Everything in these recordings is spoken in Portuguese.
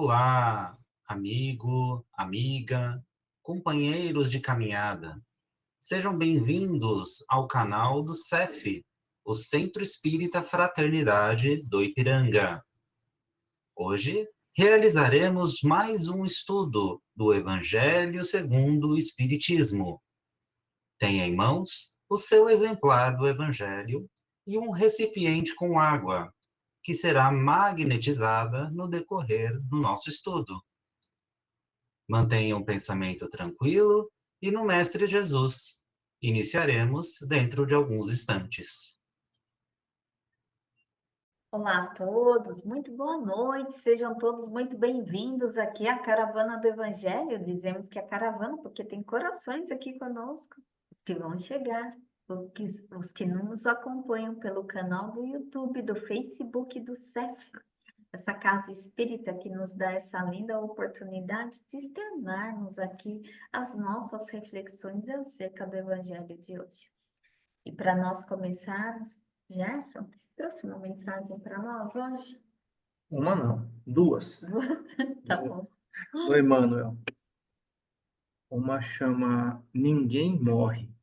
Olá, amigo, amiga, companheiros de caminhada. Sejam bem-vindos ao canal do CEF, o Centro Espírita Fraternidade do Ipiranga. Hoje realizaremos mais um estudo do Evangelho segundo o Espiritismo. Tenha em mãos o seu exemplar do Evangelho e um recipiente com água, que será magnetizada no decorrer do nosso estudo. Mantenha um pensamento tranquilo e no Mestre Jesus. Iniciaremos dentro de alguns instantes. Olá a todos, muito boa noite, sejam todos muito bem-vindos aqui à Caravana do Evangelho. Dizemos que é caravana porque tem corações aqui conosco, os que vão chegar, os que não nos acompanham pelo canal do YouTube, do Facebook e do CEF, essa casa espírita que nos dá essa linda oportunidade de externarmos aqui as nossas reflexões acerca do Evangelho de hoje. E para nós começarmos, Gerson, trouxe uma mensagem para nós hoje? Uma não, duas. Tá bom. Oi, Manuel. Uma chama Ninguém Morre.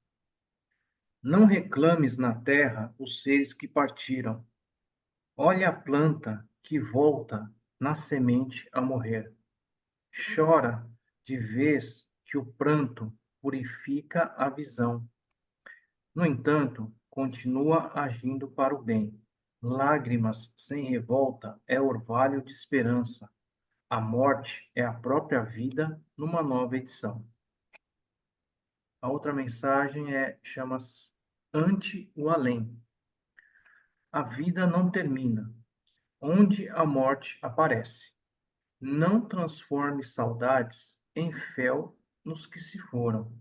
Não reclames na terra os seres que partiram. Olha a planta que volta na semente a morrer. Chora de vez que o pranto purifica a visão. No entanto, continua agindo para o bem. Lágrimas sem revolta é orvalho de esperança. A morte é a própria vida numa nova edição. A outra mensagem chama-se Ante o Além. A vida não termina, onde a morte aparece. Não transforme saudades em fel nos que se foram.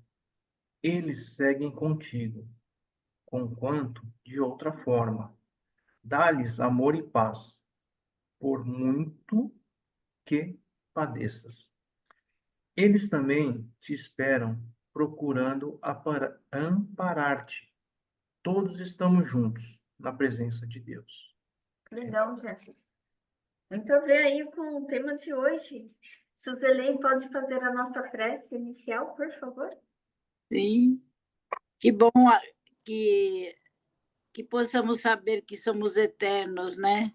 Eles seguem contigo, conquanto de outra forma. Dá-lhes amor e paz, por muito que padeças. Eles também te esperam, procurando amparar-te. Todos estamos juntos, na presença de Deus. Legal, Gerson. Muito a ver aí com o tema de hoje. Suzelen, pode fazer a nossa prece inicial, por favor? Sim, que bom que, que possamos saber que somos eternos, né?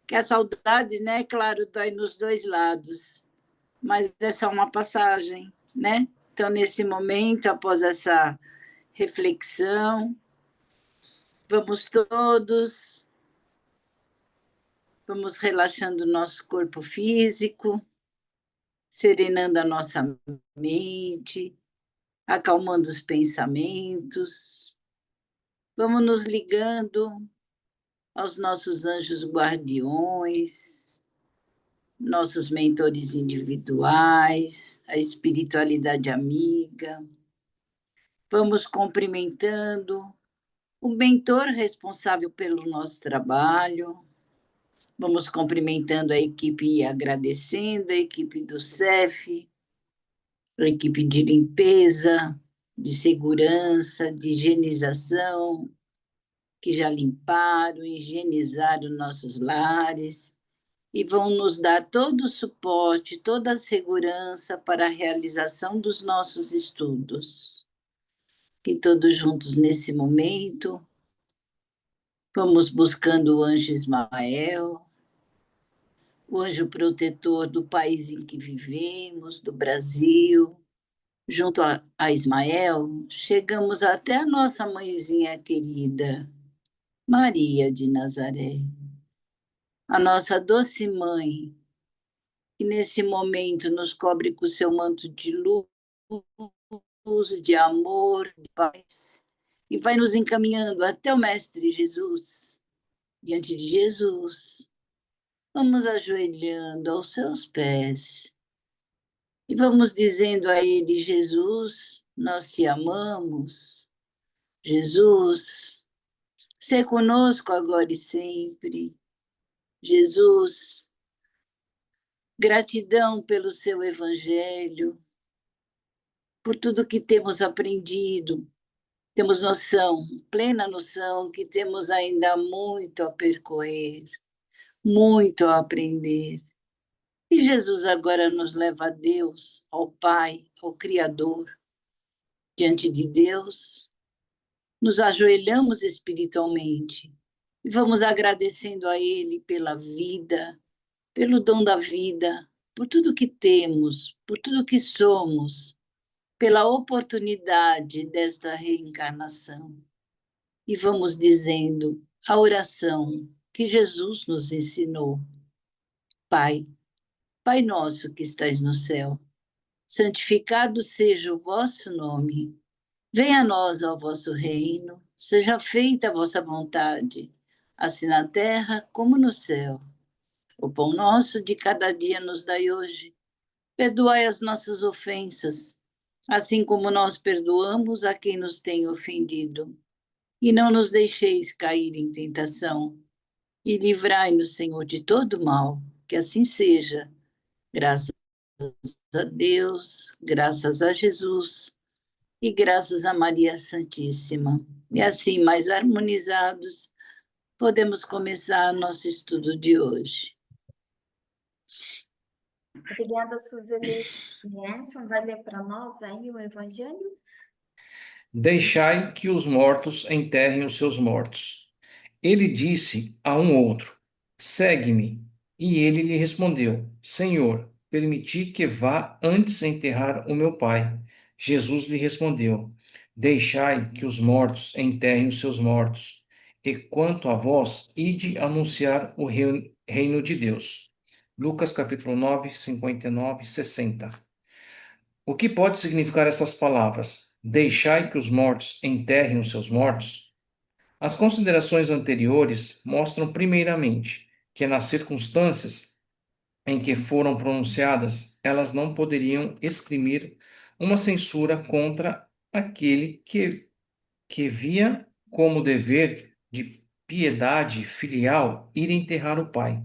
Que a saudade, né, claro, dói nos dois lados, mas é só uma passagem, né? Então, nesse momento, após essa reflexão, vamos relaxando o nosso corpo físico, serenando a nossa mente, acalmando os pensamentos. Vamos nos ligando aos nossos anjos guardiões, nossos mentores individuais, a espiritualidade amiga. Vamos cumprimentando o mentor responsável pelo nosso trabalho. Vamos cumprimentando a equipe e agradecendo a equipe do CEF, a equipe de limpeza, de segurança, de higienização, que já limparam, higienizaram nossos lares e vão nos dar todo o suporte, toda a segurança para a realização dos nossos estudos. Que todos juntos nesse momento, vamos buscando o anjo Ismael, o anjo protetor do país em que vivemos, do Brasil. Junto a Ismael, chegamos até a nossa mãezinha querida, Maria de Nazaré, a nossa doce mãe, que nesse momento nos cobre com o seu manto de luz, de amor, de paz, e vai nos encaminhando até o Mestre Jesus. Diante de Jesus, vamos ajoelhando aos seus pés e vamos dizendo a ele: Jesus, nós te amamos. Jesus, sê conosco agora e sempre. Jesus, gratidão pelo seu evangelho, por tudo que temos aprendido. Temos noção, plena noção, que temos ainda muito a percorrer, muito a aprender. E Jesus agora nos leva a Deus, ao Pai, ao Criador. Diante de Deus, nos ajoelhamos espiritualmente e vamos agradecendo a Ele pela vida, pelo dom da vida, por tudo que temos, por tudo que somos, pela oportunidade desta reencarnação. E vamos dizendo a oração que Jesus nos ensinou. Pai, Pai nosso que estais no céu, santificado seja o vosso nome. Venha a nós ao vosso reino, seja feita a vossa vontade, assim na terra como no céu. O pão nosso de cada dia nos dai hoje. Perdoai as nossas ofensas, assim como nós perdoamos a quem nos tem ofendido. E não nos deixeis cair em tentação, e livrai-nos, Senhor, de todo mal, que assim seja. Graças a Deus, graças a Jesus e graças a Maria Santíssima. E assim, mais harmonizados, podemos começar nosso estudo de hoje. Obrigada, Suzeli. Gerson, vai ler para nós aí o Evangelho? Deixai que os mortos enterrem os seus mortos. Ele disse a um outro: Segue-me. E ele lhe respondeu: Senhor, permiti que vá antes enterrar o meu pai. Jesus lhe respondeu: Deixai que os mortos enterrem os seus mortos. E quanto a vós, ide anunciar o reino de Deus. Lucas capítulo 9, 59 e 60. O que pode significar essas palavras? Deixai que os mortos enterrem os seus mortos? As considerações anteriores mostram, primeiramente, que nas circunstâncias em que foram pronunciadas, elas não poderiam exprimir uma censura contra aquele que via como dever de piedade filial ir enterrar o pai.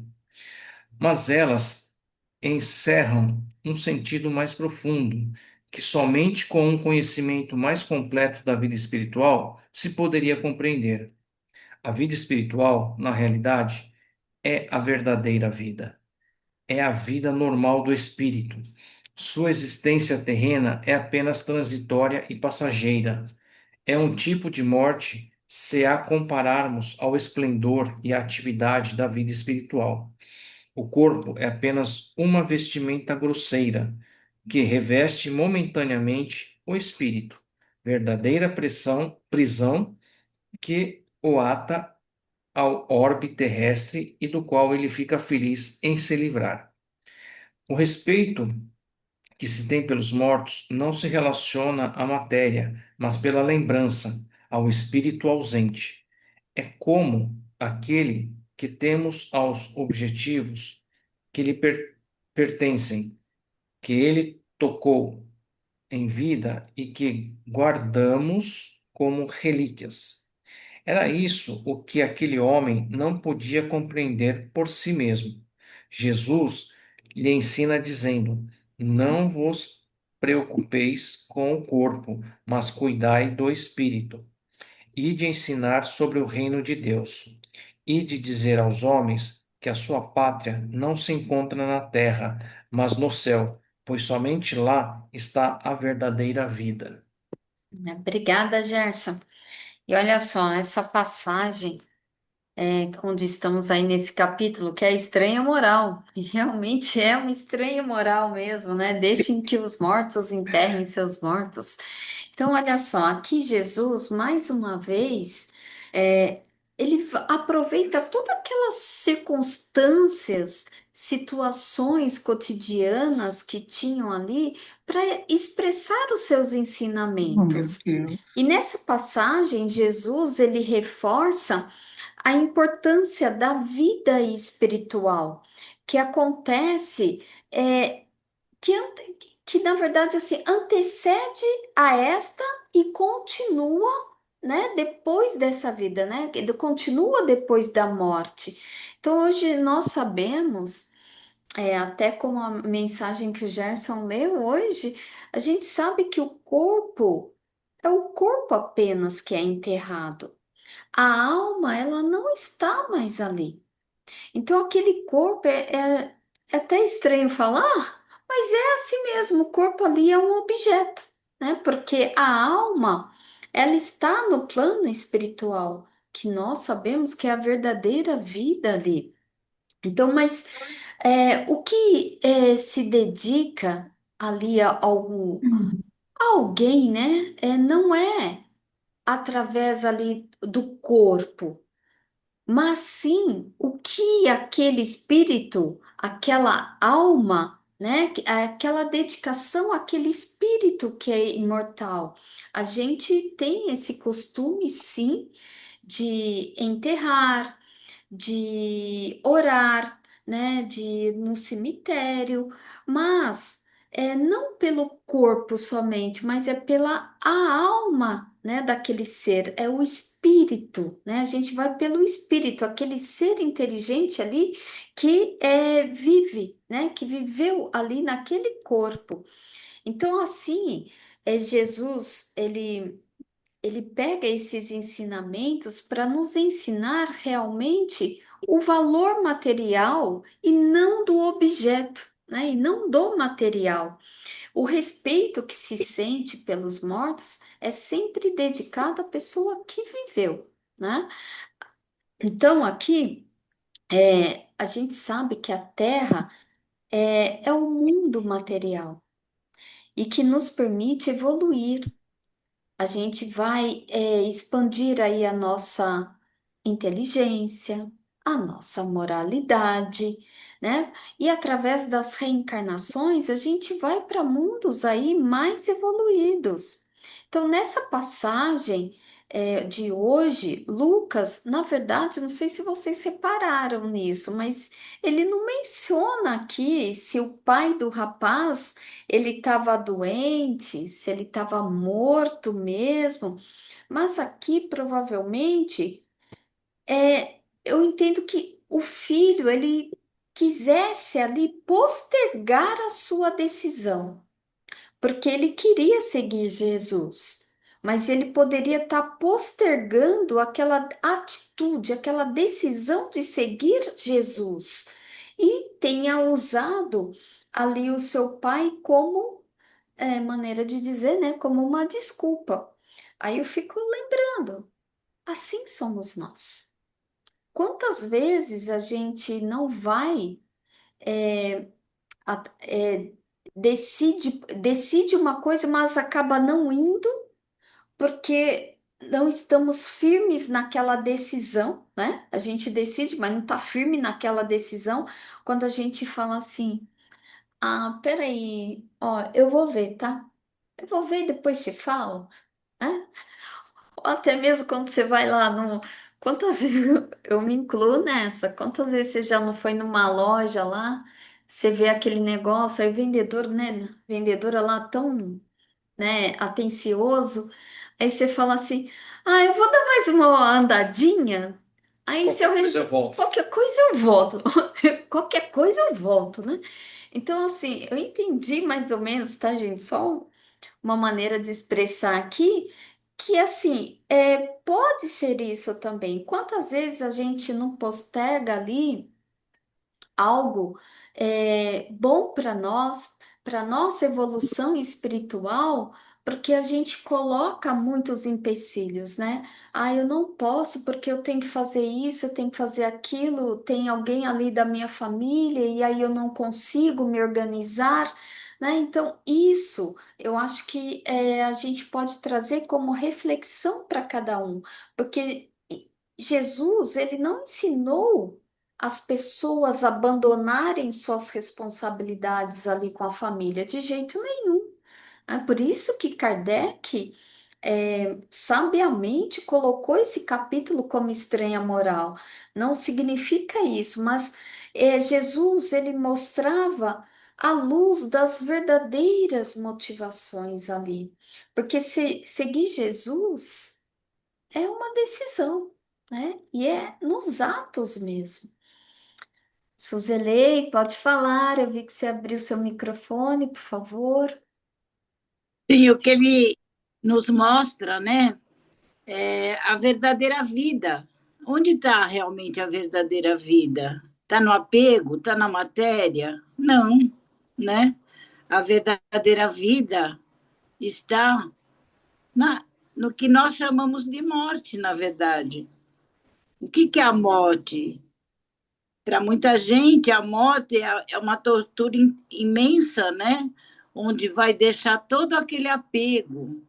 Mas elas encerram um sentido mais profundo, que somente com um conhecimento mais completo da vida espiritual se poderia compreender. A vida espiritual, na realidade, é a verdadeira vida. É a vida normal do espírito. Sua existência terrena é apenas transitória e passageira. É um tipo de morte se a compararmos ao esplendor e à atividade da vida espiritual. O corpo é apenas uma vestimenta grosseira que reveste momentaneamente o espírito, verdadeira prisão que o ata ao orbe terrestre e do qual ele fica feliz em se livrar. O respeito que se tem pelos mortos não se relaciona à matéria, mas pela lembrança, ao espírito ausente. É como aquele que temos aos objetivos que lhe pertencem, que ele tocou em vida e que guardamos como relíquias. Era isso o que aquele homem não podia compreender por si mesmo. Jesus lhe ensina dizendo: Não vos preocupeis com o corpo, mas cuidai do espírito. E de ensinar sobre o reino de Deus, e de dizer aos homens que a sua pátria não se encontra na terra, mas no céu, pois somente lá está a verdadeira vida. Obrigada, Gerson. E olha só, essa passagem, onde estamos aí nesse capítulo, que é a estranha moral, e realmente é uma estranha moral mesmo, né? Deixem que os mortos enterrem seus mortos. Então, olha só, aqui Jesus, mais uma vez, ele aproveita todas aquelas circunstâncias, situações cotidianas que tinham ali para expressar os seus ensinamentos. E nessa passagem, Jesus ele reforça a importância da vida espiritual, que acontece, que, que na verdade assim antecede a esta e continua, né, depois dessa vida, né, continua depois da morte. Então hoje nós sabemos, até como a mensagem que o Gerson leu hoje, a gente sabe que o corpo é o corpo apenas que é enterrado. A alma, ela não está mais ali. Então, aquele corpo é até estranho falar, mas é assim mesmo, o corpo ali é um objeto, né? Porque a alma, ela está no plano espiritual, que nós sabemos que é a verdadeira vida ali. Então, mas o que se dedica ali a alguém, né? Não é através ali do corpo, mas sim o que aquele espírito, aquela alma, né, aquela dedicação àquele espírito que é imortal. A gente tem esse costume, sim, de enterrar, de orar, né, de ir no cemitério, mas não pelo corpo somente, mas é pela a alma, né, daquele ser, é o espírito, né? A gente vai pelo espírito, aquele ser inteligente ali que vive, né, que viveu ali naquele corpo. Então, assim, Jesus, ele pega esses ensinamentos para nos ensinar realmente o valor material e não do objeto, né? E não do material. O respeito que se sente pelos mortos é sempre dedicado à pessoa que viveu, né? Então, aqui, a gente sabe que a Terra é o mundo material e que nos permite evoluir. A gente vai expandir aí a nossa inteligência, a nossa moralidade, né? E através das reencarnações, a gente vai para mundos aí mais evoluídos. Então, nessa passagem de hoje, Lucas, na verdade, não sei se vocês repararam nisso, mas ele não menciona aqui se o pai do rapaz ele estava doente, se ele estava morto mesmo, mas aqui provavelmente eu entendo que o filho ele quisesse ali postergar a sua decisão, porque ele queria seguir Jesus, mas ele poderia estar postergando aquela atitude, aquela decisão de seguir Jesus e tenha usado ali o seu pai como maneira de dizer, né, como uma desculpa. Aí eu fico lembrando, assim somos nós. Quantas vezes a gente não vai, a- é, decide uma coisa, mas acaba não indo porque não estamos firmes naquela decisão, né? A gente decide, mas não está firme naquela decisão. Quando a gente fala assim, peraí, ó, eu vou ver, tá? Eu vou ver e depois te falo, né? Ou até mesmo quando você vai lá no. Quantas vezes eu me incluo nessa? Quantas vezes você já não foi numa loja lá, você vê aquele negócio, aí o vendedor, né? Vendedora lá tão, né, atencioso, aí você fala assim, eu vou dar mais uma andadinha. Aí se Qualquer coisa eu volto. qualquer coisa eu volto. Qualquer coisa eu volto, né? Então, assim, eu entendi mais ou menos, tá, gente? Só uma maneira de expressar aqui que assim pode ser isso também. Quantas vezes a gente não posterga ali algo bom para nossa evolução espiritual, porque a gente coloca muitos empecilhos, né? Eu não posso porque eu tenho que fazer isso, eu tenho que fazer aquilo, tem alguém ali da minha família e aí eu não consigo me organizar, né? Então, isso eu acho que a gente pode trazer como reflexão para cada um, porque Jesus, ele não ensinou as pessoas abandonarem suas responsabilidades ali com a família, de jeito nenhum. É por isso que Kardec sabiamente colocou esse capítulo como estranha moral. Não significa isso, mas Jesus ele mostrava a luz das verdadeiras motivações ali, porque seguir Jesus é uma decisão, né? E é nos atos mesmo. Suzelei, pode falar. Eu vi que você abriu seu microfone, por favor. Sim, o que ele nos mostra, né, é a verdadeira vida. Onde está realmente a verdadeira vida? Está no apego? Está na matéria? Não, né? A verdadeira vida está no que nós chamamos de morte, na verdade. O que é a morte? Para muita gente, a morte é uma tortura imensa, né? Onde vai deixar todo aquele apego.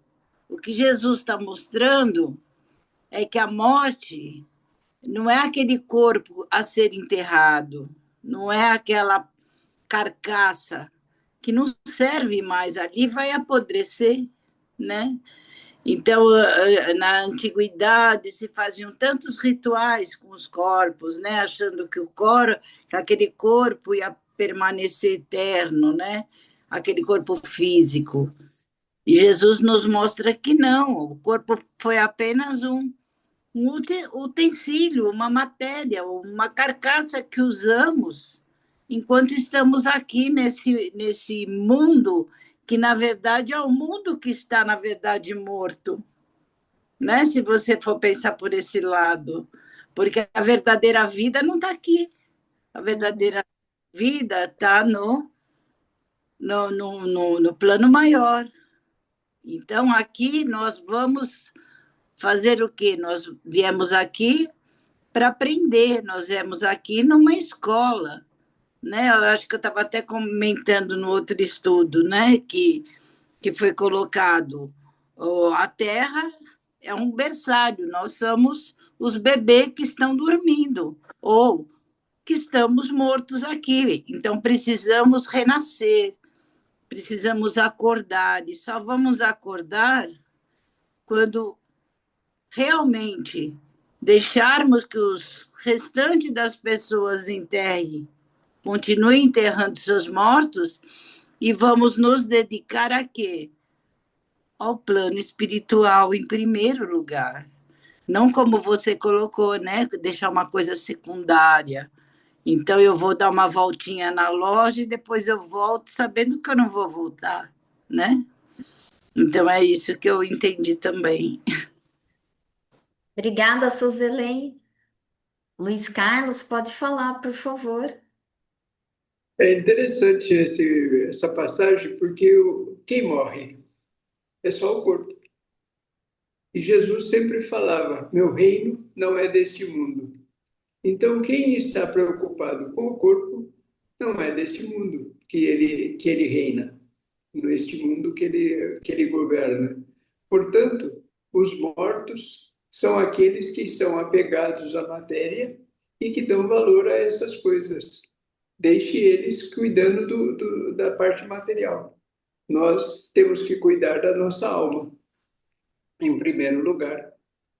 O que Jesus está mostrando é que a morte não é aquele corpo a ser enterrado, não é aquela carcaça que não serve mais ali, vai apodrecer, né? Então, na antiguidade, se faziam tantos rituais com os corpos, né? Achando que que aquele corpo ia permanecer eterno, né? Aquele corpo físico. E Jesus nos mostra que não, o corpo foi apenas um utensílio, uma matéria, uma carcaça que usamos enquanto estamos aqui nesse mundo que, na verdade, é o mundo que está, na verdade, morto, né? Se você for pensar por esse lado. Porque a verdadeira vida não está aqui. A verdadeira vida está no plano maior. Então, aqui nós vamos fazer o quê? Nós viemos aqui para aprender, nós viemos aqui numa escola, né? Eu acho que eu estava até comentando no outro estudo, né? Que foi colocado, a Terra é um berçário, nós somos os bebês que estão dormindo, ou que estamos mortos aqui. Então, precisamos renascer, precisamos acordar, e só vamos acordar quando realmente deixarmos que os restantes das pessoas enterrem, continuem enterrando seus mortos, e vamos nos dedicar a quê? Ao plano espiritual em primeiro lugar. Não como você colocou, né? Deixar uma coisa secundária. Então, eu vou dar uma voltinha na loja e depois eu volto sabendo que eu não vou voltar, né? Então, é isso que eu entendi também. Obrigada, Suzelen. Luiz Carlos, pode falar, por favor. É interessante essa passagem, porque quem morre é só o corpo. E Jesus sempre falava: meu reino não é deste mundo. Então, quem está preocupado com o corpo não é deste mundo que ele reina, neste mundo que ele governa. Portanto, os mortos são aqueles que estão apegados à matéria e que dão valor a essas coisas. Deixe eles cuidando da parte material. Nós temos que cuidar da nossa alma, em primeiro lugar.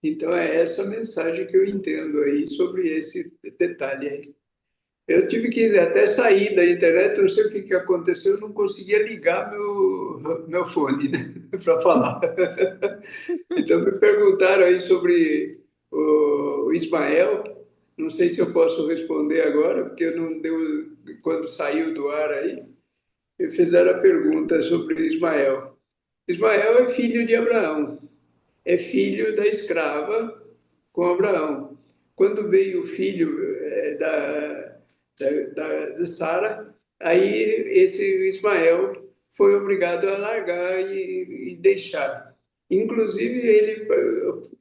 Então, é essa mensagem que eu entendo aí sobre esse detalhe aí. Eu tive que até sair da internet, não sei o que aconteceu, eu não conseguia ligar meu fone, né, para falar. Então, me perguntaram aí sobre o Ismael, não sei se eu posso responder agora, porque não deu, quando saiu do ar aí, me fizeram a pergunta sobre Ismael. Ismael é filho de Abraão, é filho da escrava com Abraão. Quando veio o filho da Sara, aí esse Ismael foi obrigado a largar e deixar. Inclusive, ele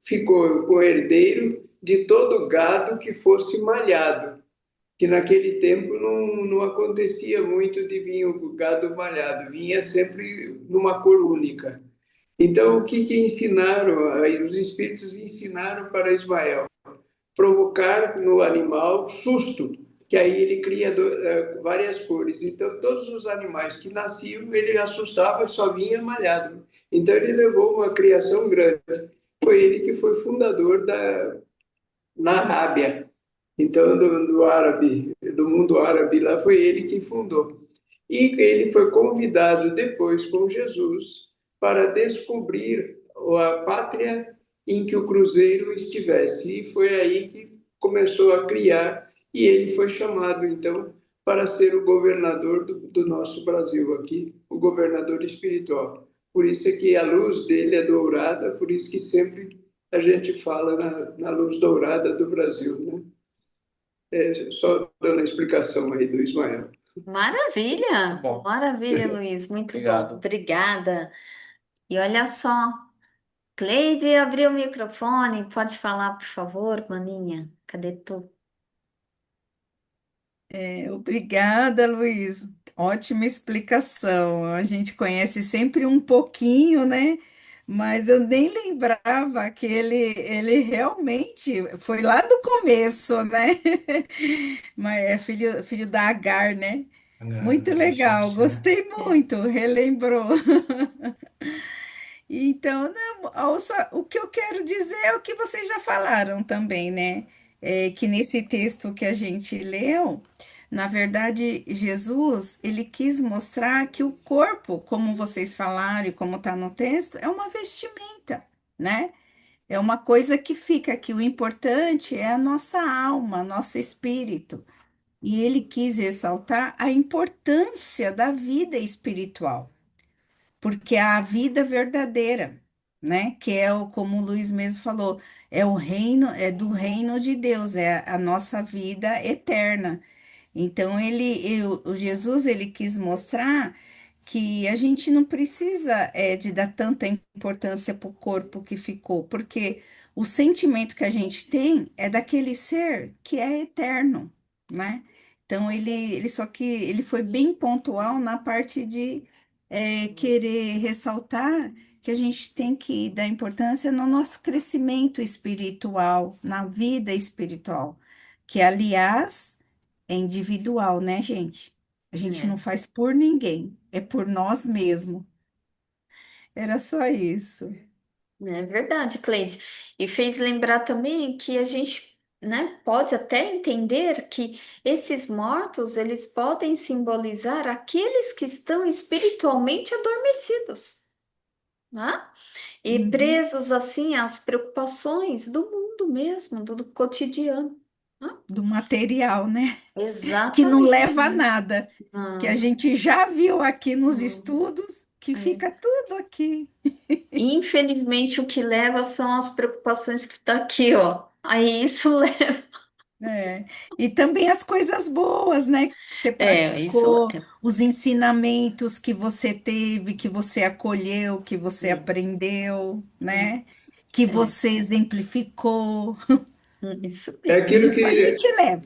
ficou com o herdeiro de todo gado que fosse malhado, que naquele tempo não acontecia muito de vir o gado malhado, vinha sempre numa cor única. Então, o que ensinaram? Aí os espíritos ensinaram para Ismael: provocar no animal susto, que aí ele cria várias cores. Então, todos os animais que nasciam, ele assustava e só vinha malhado. Então, ele levou uma criação grande. Foi ele que foi fundador na Arábia. Então, do mundo árabe lá, foi ele que fundou. E ele foi convidado depois com Jesus para descobrir a pátria em que o cruzeiro estivesse. E foi aí que começou a criar, e ele foi chamado, então, para ser o governador do nosso Brasil aqui, o governador espiritual. Por isso é que a luz dele é dourada, por isso que sempre a gente fala na luz dourada do Brasil, né? Só dando a explicação aí do Ismael. Maravilha, Bom, maravilha, Luiz, muito bom. obrigado. Obrigada. E olha só, Cleide abriu o microfone, pode falar, por favor, maninha? Cadê tu? Obrigada, Luiz. Ótima explicação. A gente conhece sempre um pouquinho, né? Mas eu nem lembrava que ele realmente foi lá do começo, né? Mas é filho da Agar, né? Muito É, legal, egípcia, né? gostei É, muito, relembrou. Então, não, o que eu quero dizer é o que vocês já falaram também, né? É que nesse texto que a gente leu, na verdade, Jesus, ele quis mostrar que o corpo, como vocês falaram e como está no texto, é uma vestimenta, né? É uma coisa que fica, que o importante é a nossa alma, nosso espírito. E ele quis ressaltar a importância da vida espiritual, porque é a vida verdadeira, né? Que é o, como o Luiz mesmo falou, é o reino, é do reino de Deus, é a nossa vida eterna. Então o Jesus ele quis mostrar que a gente não precisa de dar tanta importância para o corpo que ficou, porque o sentimento que a gente tem é daquele ser que é eterno, né? Então ele foi bem pontual na parte de querer ressaltar que a gente tem que dar importância no nosso crescimento espiritual, na vida espiritual, que aliás é individual, né, gente? A gente não é, faz por ninguém, é por nós mesmos. Era só isso. é verdade, Cleide. E fez lembrar também que a gente, né, pode até entender que esses mortos, eles podem simbolizar aqueles que estão espiritualmente adormecidos, né? E Uhum. presos assim às preocupações do mundo mesmo, do cotidiano, né? Do material, né? Que não Exatamente. leva a nada, que a Não, gente já viu aqui nos não, estudos, que é. fica tudo aqui. Infelizmente, o que leva são as preocupações que está aqui, ó. Aí isso leva. É. E também as coisas boas, né, que você É, isso praticou, leva. os ensinamentos que você teve, que você acolheu, que você É, aprendeu, é, né, que é. você exemplificou. Isso É mesmo. aquilo Isso a gente que leva.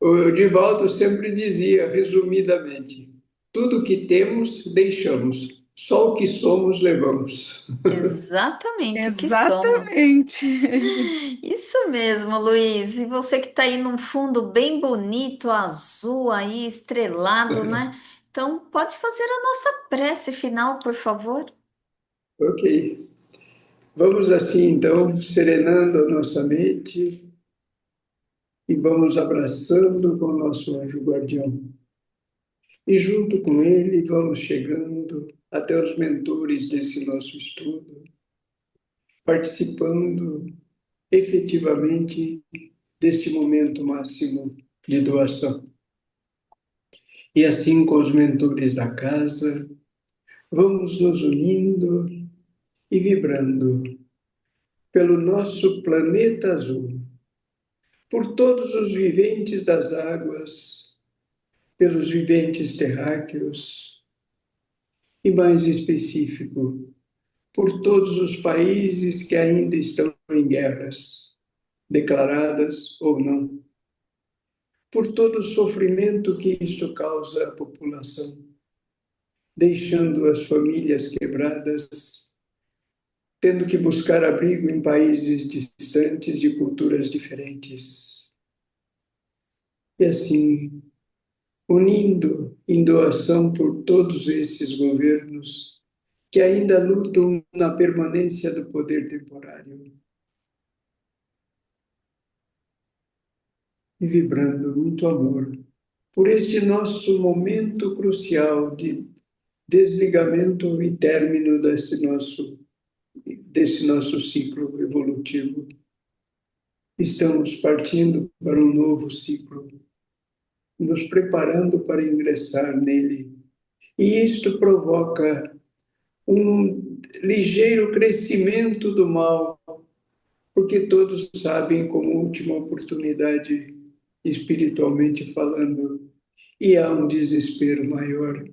o Divaldo sempre dizia, resumidamente: tudo que temos, deixamos, só o que somos, levamos. Exatamente o que somos. Exatamente. Isso mesmo, Luiz. E você que está aí num fundo bem bonito, azul aí, estrelado, né? Então, pode fazer a nossa prece final, por favor? Ok. Vamos assim, então, serenando a nossa mente e vamos abraçando com o nosso anjo guardião. E junto com ele vamos chegando até os mentores desse nosso estudo, participando efetivamente deste momento máximo de doação. E assim com os mentores da casa, vamos nos unindo e vibrando pelo nosso planeta azul, por todos os viventes das águas, pelos viventes terráqueos e, mais específico, por todos os países que ainda estão em guerras, declaradas ou não, por todo o sofrimento que isto causa à população, deixando as famílias quebradas, tendo que buscar abrigo em países distantes de culturas diferentes. E assim, unindo em doação por todos esses governos que ainda lutam na permanência do poder temporário e vibrando muito amor por este nosso momento crucial de desligamento e término desse nosso ciclo evolutivo. Estamos partindo para um novo ciclo, nos preparando para ingressar nele. E isto provoca um ligeiro crescimento do mal, porque todos sabem como última oportunidade espiritualmente falando, e há um desespero maior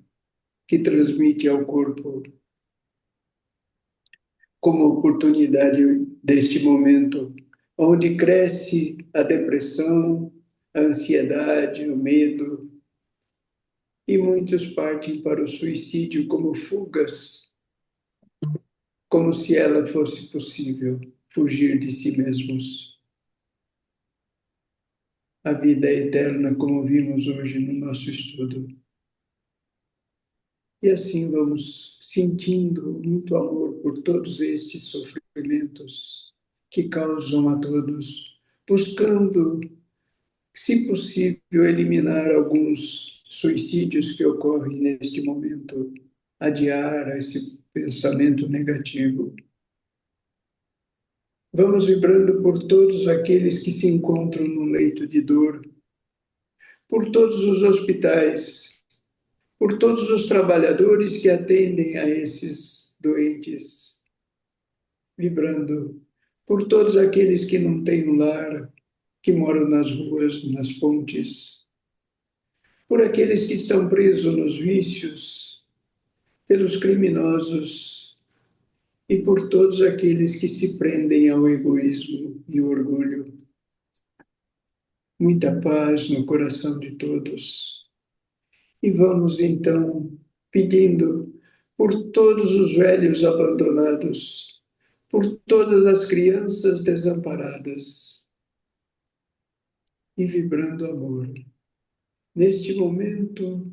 que transmite ao corpo como oportunidade deste momento, onde cresce a depressão, a ansiedade, o medo, e muitos partem para o suicídio como fugas, como se ela fosse possível fugir de si mesmos. A vida é eterna, como vimos hoje no nosso estudo. E assim vamos sentindo muito amor por todos estes sofrimentos que causam a todos, buscando, se possível, eliminar alguns suicídios que ocorrem neste momento, adiar esse pensamento negativo. Vamos vibrando por todos aqueles que se encontram no leito de dor, por todos os hospitais, por todos os trabalhadores que atendem a esses doentes, vibrando por todos aqueles que não têm um lar, que moram nas ruas, nas pontes, por aqueles que estão presos nos vícios, pelos criminosos e por todos aqueles que se prendem ao egoísmo e orgulho. Muita paz no coração de todos. E vamos então pedindo por todos os velhos abandonados, por todas as crianças desamparadas e vibrando amor. Neste momento,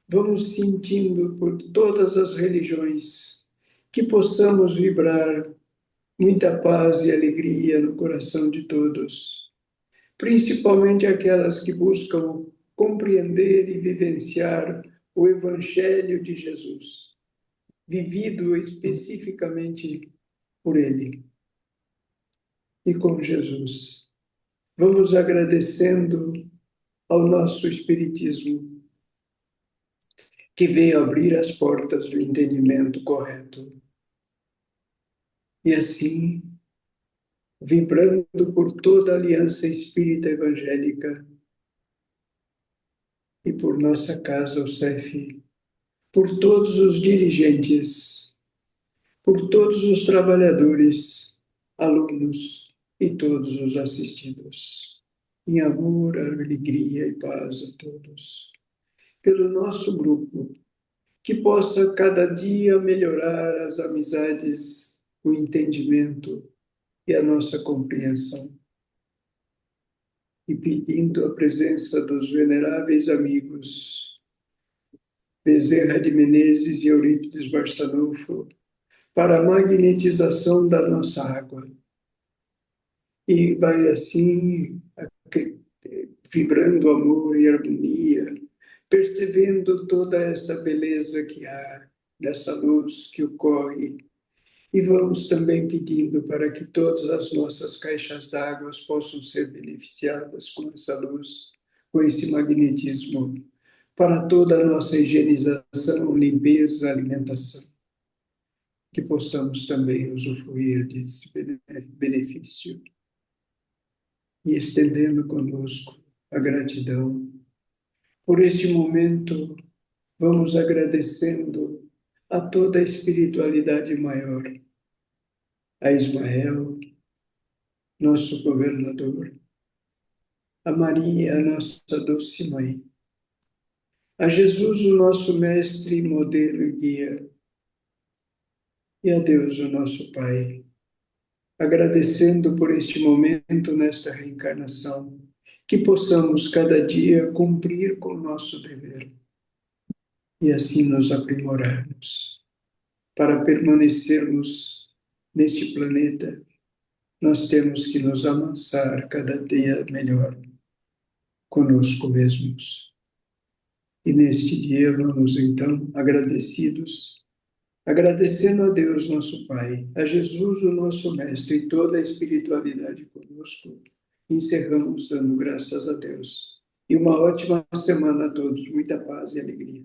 vamos sentindo por todas as religiões que possamos vibrar muita paz e alegria no coração de todos, principalmente aquelas que buscam compreender e vivenciar o Evangelho de Jesus, vivido especificamente por Ele e com Jesus. Vamos agradecendo ao nosso Espiritismo, que veio abrir as portas do entendimento correto. E assim, vibrando por toda a aliança espírita evangélica e por nossa casa, o CEF, por todos os dirigentes, por todos os trabalhadores, alunos e todos os assistidos. Em amor, alegria e paz a todos. Pelo nosso grupo, que possa cada dia melhorar as amizades, o entendimento e a nossa compreensão. E pedindo a presença dos veneráveis amigos Bezerra de Menezes e Eurípides Barçanufo para a magnetização da nossa água. E vai assim, vibrando amor e harmonia, percebendo toda essa beleza que há, dessa luz que ocorre. E vamos também pedindo para que todas as nossas caixas d'água possam ser beneficiadas com essa luz, com esse magnetismo, para toda a nossa higienização, limpeza, alimentação. Que possamos também usufruir desse benefício. E estendendo conosco a gratidão. Por este momento, vamos agradecendo a toda a espiritualidade maior, a Ismael, nosso governador, a Maria, a nossa doce mãe, a Jesus, o nosso mestre, modelo e guia, e a Deus, o nosso Pai, agradecendo por este momento nesta reencarnação, que possamos cada dia cumprir com o nosso dever e assim nos aprimorarmos. Para permanecermos neste planeta, nós temos que nos amansar cada dia melhor conosco mesmos. E neste dia vamos então agradecidos, agradecendo a Deus nosso Pai, a Jesus o nosso Mestre e toda a espiritualidade conosco, encerramos dando graças a Deus. E uma ótima semana a todos, muita paz e alegria.